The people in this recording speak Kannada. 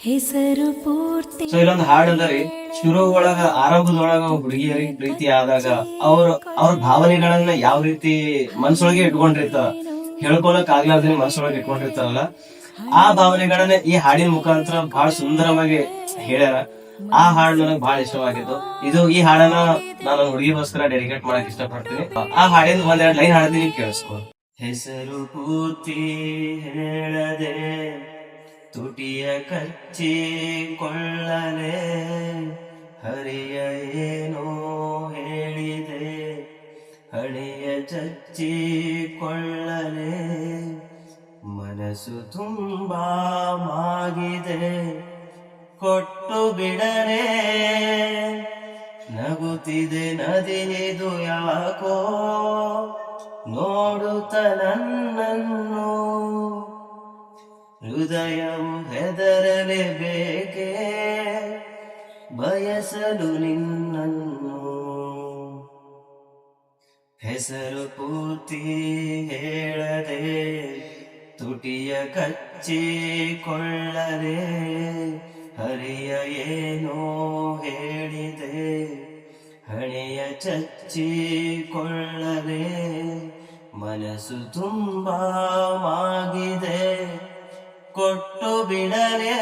ಹೆಸರು ಪೂರ್ತಿ. ಸೊ ಇಲ್ಲೊಂದು ಹಾಡು ಅದರಿ, ಶುರು ಒಳಗ ಆರಂಭದೊಳಗ ಹುಡುಗಿಯರಿಗೆ ಪ್ರೀತಿ ಆದಾಗ ಅವ್ರ ಭಾವನೆಗಳನ್ನ ಯಾವ ರೀತಿ ಮನ್ಸೊಳಗೆ ಇಟ್ಕೊಂಡಿರ್ತಾರ, ಹೇಳ್ಕೊಳಕ್ ಆಗ್ಲಾರ್ದೇ ಮನ್ಸೊಳಗೆ ಇಟ್ಕೊಂಡಿರ್ತಾರಲ್ಲ, ಆ ಭಾವನೆಗಳನ್ನ ಈ ಹಾಡಿನ ಮುಖಾಂತರ ಬಹಳ ಸುಂದರವಾಗಿ ಹೇಳ್ಯಾರ. ಆ ಹಾಡು ನನಗೆ ಬಹಳ ಇಷ್ಟವಾಗಿತ್ತು. ಈ ಹಾಡನ್ನ ನಾನು ಹುಡುಗಿಗೋಸ್ಕರ ಡೆಡಿಕೇಟ್ ಮಾಡಕ್ ಇಷ್ಟಪಡ್ತೀನಿ. ಆ ಹಾಡಿನ ಒಂದೆರಡು ಲೈನ್ ಹಾಡ್ತೀನಿ, ಕೇಳಿಸ್ಕೊ. ಹೆಸರು ಪೂರ್ತಿ ಹೇಳದೆ ತುಟಿಯ ಕಚ್ಚಿಕೊಳ್ಳಲೆ, ಹರಿಯ ಏನೋ ಹೇಳಿದೆ ಹಣೆಯ ಚಚ್ಚಿಕೊಳ್ಳಲೆ, ಮನಸ್ಸು ತುಂಬಾ ಮಾಗಿದೆ ಕೊಟ್ಟು ಬಿಡನೆ, ನಗುತ್ತಿದೆ ನದಿನಿದು ಯಾಕೋ ನೋಡುತ್ತ ನನ್ನನ್ನು, ಹೃದಯ ಹೆದರಲೇಬೇಕೆ ಬಯಸಲು ನಿನ್ನನ್ನು. ಹೆಸರು ಪೂರ್ತಿ ಹೇಳದೆ ತುಟಿಯ ಕಚ್ಚಿಕೊಳ್ಳದೆ, ಹರಿಯ ಏನೋ ಹೇಳಿದೆ ಹಣೆಯ ಚಚ್ಚಿಕೊಳ್ಳದೆ, ಮನಸ್ಸು ತುಂಬಾ ಮಾಗಿದೆ ಕೊಟ್ಟು ಬಿಡಲೆ,